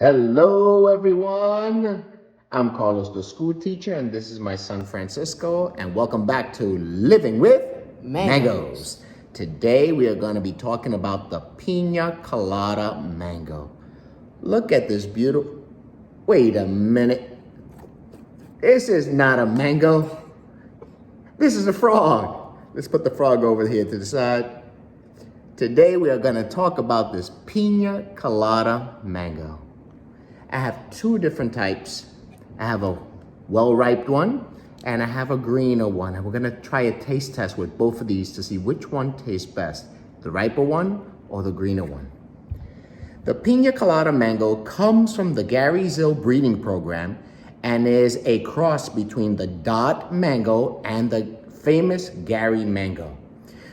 Hello, everyone. I'm Carlos, the school teacher, and this is my son Francisco. And welcome back to Living with Mangoes. Today, we are going to be talking about the Pina Colada mango. Look at this beautiful. Wait a minute. This is not a mango. This is a frog. Let's put the frog over here to the side. Today, we are going to talk about this Pina Colada mango. I have two different types. I have a well-ripe one and I have a greener one. And we're gonna try a taste test with both of these to see which one tastes best, the riper one or the greener one. The Pina Colada mango comes from the Gary Zill breeding program and is a cross between the Dot mango and the famous Gary mango.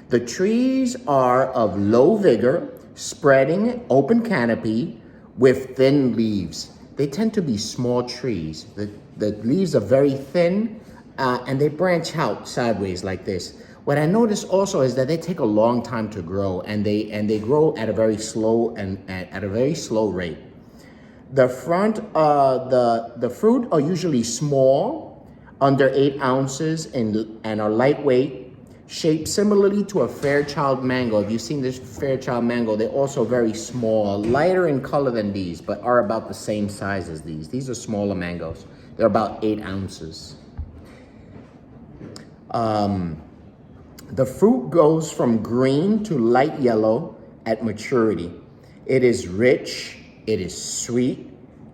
The trees are of low vigor, spreading open canopy, with thin leaves. They tend to be small trees. The leaves are very thin and they branch out sideways like this. What I noticed also is that they take a long time to grow and they grow at a very slow rate. The fruit are usually small, under 8 ounces and are lightweight, shaped similarly to a Fairchild mango. If you've seen this Fairchild mango, they're also very small, lighter in color than these, but are about the same size as these. These are smaller mangoes. They're about 8 ounces. The fruit goes from green to light yellow at maturity. It is rich, it is sweet,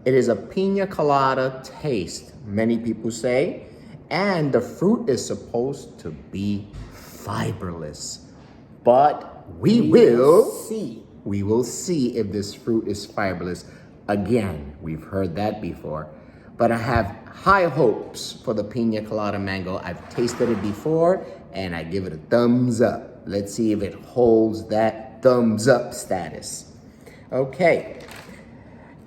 it is a pina colada taste, many people say, and the fruit is supposed to be fiberless, but we will see. We will see if this fruit is fiberless. Again, we've heard that before, but I have high hopes for the Pina Colada mango. I've tasted it before and I give it a thumbs up. Let's see if it holds that thumbs up status. Okay.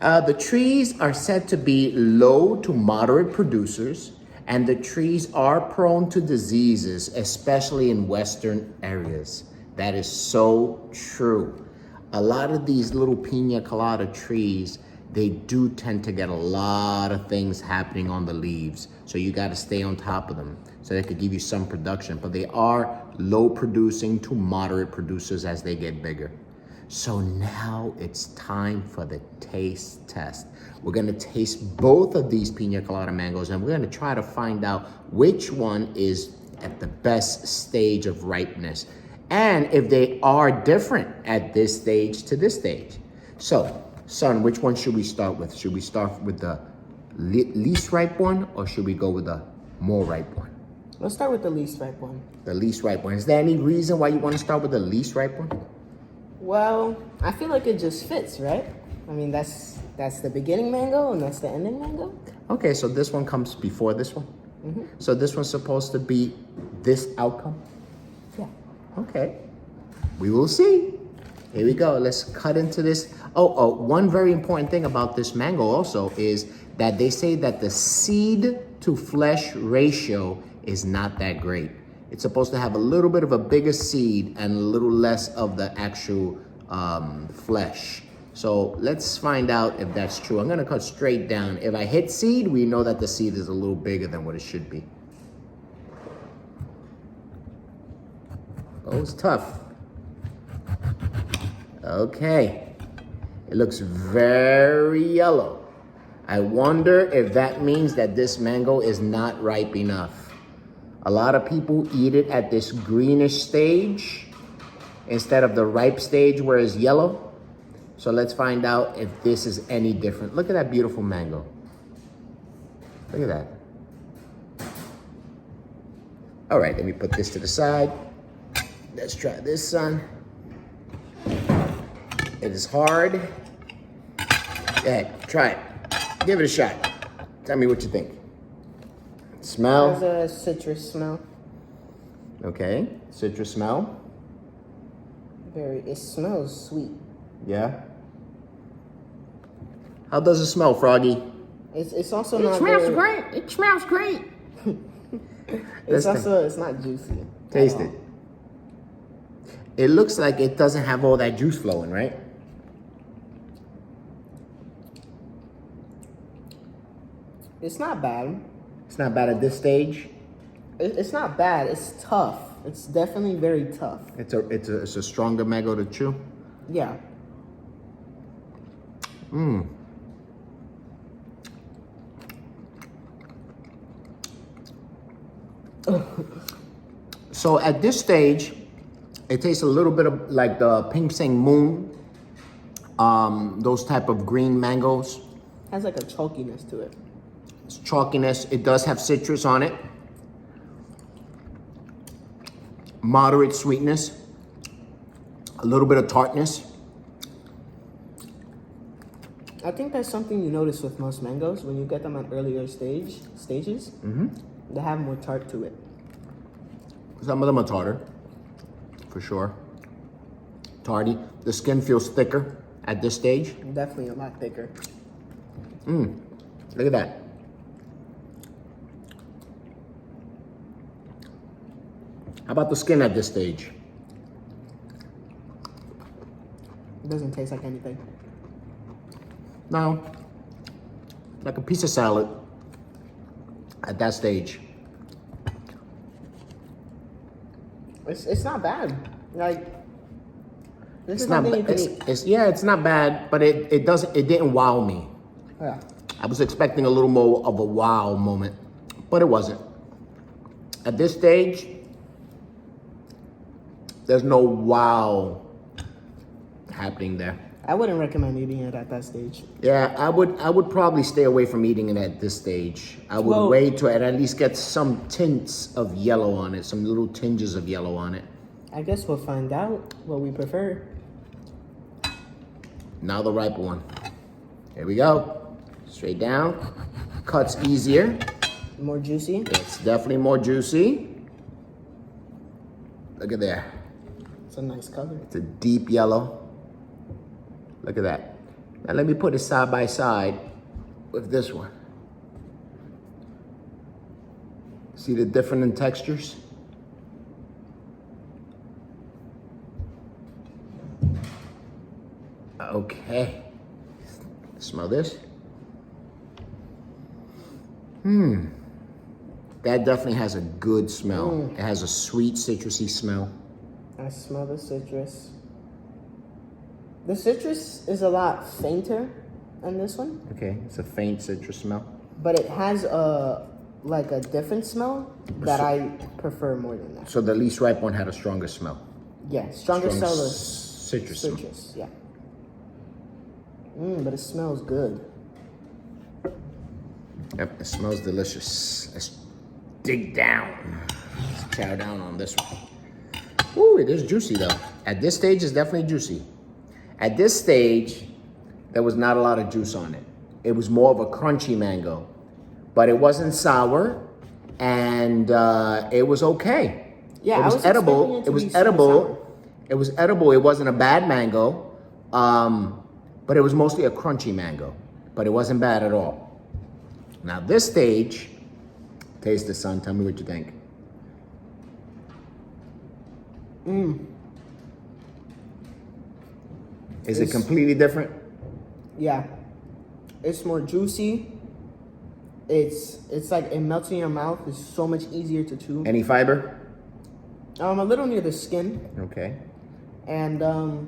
The trees are said to be low to moderate producers, and the trees are prone to diseases, especially in western areas. That is so true. A lot of these little Pina Colada trees, they do tend to get a lot of things happening on the leaves. So you got to stay on top of them so they could give you some production. But they are low producing to moderate producers as they get bigger. So now it's time for the taste test. We're gonna taste both of these Pina Colada mangoes and we're gonna try to find out which one is at the best stage of ripeness and if they are different at this stage to this stage. So, son, which one should we start with? Should we start with the least ripe one or should we go with the more ripe one? Let's start with the least ripe one. The least ripe one. Is there any reason why you want to start with the least ripe one? Well, I feel like it just fits, right? I mean, that's the beginning mango and that's the ending mango. Okay, so this one comes before this one? Mm-hmm. So this one's supposed to be this outcome? Yeah. Okay, we will see. Here we go, let's cut into this. Oh, one very important thing about this mango also is that they say that the seed to flesh ratio is not that great. It's supposed to have a little bit of a bigger seed and a little less of the actual flesh. So let's find out if that's true. I'm gonna cut straight down. If I hit seed, we know that the seed is a little bigger than what it should be. Oh, it's tough. Okay, it looks very yellow. I wonder if that means that this mango is not ripe enough. A lot of people eat it at this greenish stage instead of the ripe stage where it's yellow. So let's find out if this is any different. Look at that beautiful mango. Look at that. All right, let me put this to the side. Let's try this, son. It is hard. Go ahead, try it. Give it a shot. Tell me what you think. Smell? There's a citrus smell. Okay, citrus smell. It smells sweet. Yeah. How does it smell, Froggy? It's also not. It smells great. It smells great. It's not juicy. Taste it. It looks like it doesn't have all that juice flowing, right? It's not bad. It's not bad at this stage. It's not bad. It's tough. It's definitely very tough. It's a stronger mango to chew. Yeah. So at this stage, it tastes a little bit of like the Pink Sang Moon, those type of green mangoes. Has like a chalkiness to it. It's chalkiness. It does have citrus on it. Moderate sweetness. A little bit of tartness. I think that's something you notice with most mangoes when you get them at earlier stages. They have more tart to it. Some of them are tartar, for sure. Tarty. The skin feels thicker at this stage. Definitely a lot thicker. Look at that. How about the skin at this stage? It doesn't taste like anything. No. Like a piece of salad at that stage. It's not bad. Like this It's is not. something you can eat. It's not bad, but it didn't wow me. Yeah. I was expecting a little more of a wow moment, but it wasn't. At this stage, there's no wow happening there. I wouldn't recommend eating it at that stage. Yeah, I would probably stay away from eating it at this stage. I would Well- wait to at least get some tints of yellow on it, some little tinges of yellow on it. I guess we'll find out what we prefer. Now the ripe one. Here we go. Straight down. Cuts easier. More juicy. It's definitely more juicy. Look at there. It's a nice color. It's a deep yellow. Look at that. Now let me put it side by side with this one. See the different in textures? Okay. Smell this. That definitely has a good smell. It has a sweet, citrusy smell. I smell the citrus. The citrus is a lot fainter in this one, Okay, it's a faint citrus smell. but it has a different smell that I prefer more than that. So the least ripe one had a stronger smell. Yeah, stronger Strong smell of citrus smell. citrus. Yeah. But it smells good. Yep, it smells delicious. Let's dig down. Let's chow down on this one. Ooh, it is juicy though. At this stage, it's definitely juicy. At this stage, there was not a lot of juice on it. It was more of a crunchy mango, but it wasn't sour, and it was okay. Yeah, it was edible. It was edible. It was edible. It wasn't a bad mango, but it was mostly a crunchy mango. But it wasn't bad at all. Now this stage, taste the sun. Tell me what you think. Is it completely different? Yeah, it's more juicy. It's like it melts in your mouth. It's so much easier to chew. Any fiber? A little near the skin, Okay. and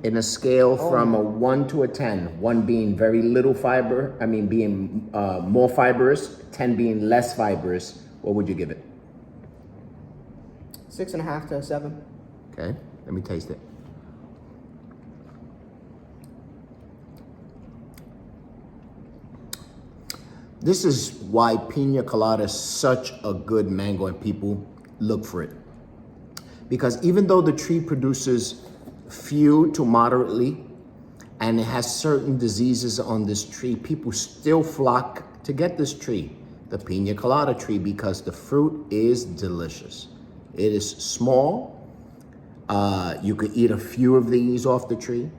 In a scale from a 1 to a 10, 1 being very little fiber, being more fibrous, 10 being less fibrous, what would you give it? 6.5 to a 7. Okay, let me taste it. This is why Pina Colada is such a good mango and people look for it. Because even though the tree produces few to moderately, and it has certain diseases on this tree, people still flock to get this tree, the Pina Colada tree, because the fruit is delicious. It is small. You could eat a few of these off the tree,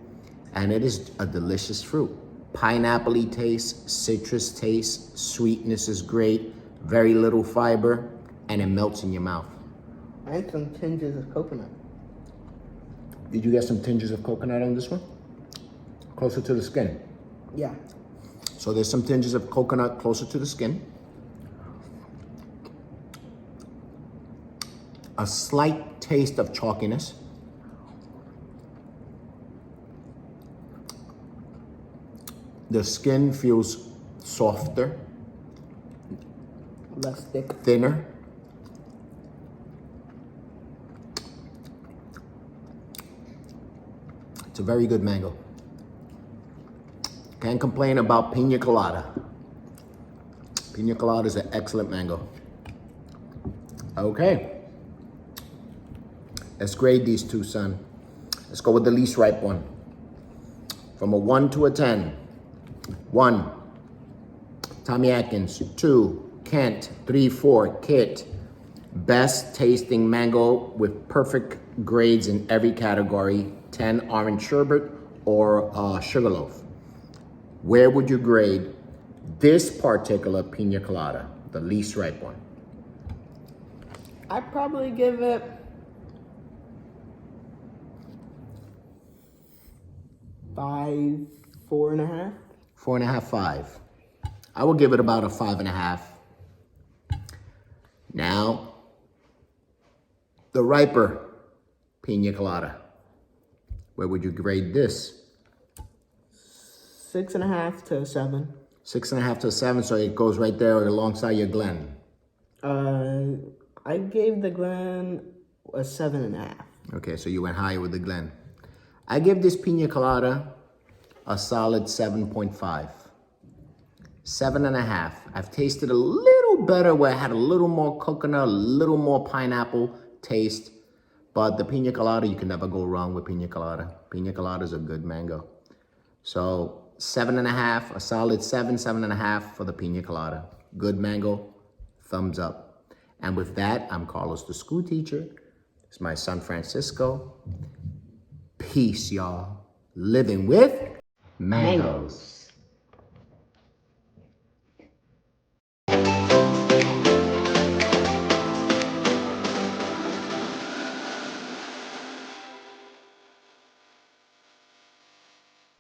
and it is a delicious fruit. Pineapple-y taste, citrus taste, sweetness is great, very little fiber, and it melts in your mouth. And some tinges of coconut. Did you get some tinges of coconut on this one? Closer to the skin. Yeah. So there's some tinges of coconut closer to the skin. a slight taste of chalkiness. The skin feels softer, less thick. thinner. It's a very good mango. Can't complain about Pina Colada. Pina Colada is an excellent mango. Okay. Let's grade these two, son. Let's go with the least ripe one. From a 1 to a 10. 1, Tommy Atkins. 2, Kent. 3, 4, Kit. Best tasting mango with perfect grades in every category. 10, orange sherbet or sugarloaf. Where would you grade this particular Pina Colada, the least ripe one? I'd probably give it 5, 4.5. 4.5, 5. I will give it about a 5.5. Now, the riper Pina Colada. Where would you grade this? 6.5 to 7. 6.5 to 7, so it goes right there alongside your Glen. I gave the Glen a 7.5. Okay, so you went higher with the Glen. I give this Pina Colada a solid 7.5. 7.5. I've tasted a little better where I had a little more coconut, a little more pineapple taste. But the Pina Colada, you can never go wrong with Pina Colada. Pina Colada is a good mango. So 7.5, a solid 7, 7.5 for the Pina Colada. Good mango, thumbs up. And with that, I'm Carlos, the school teacher. It's my son, Francisco. Peace, y'all. Living with mangoes.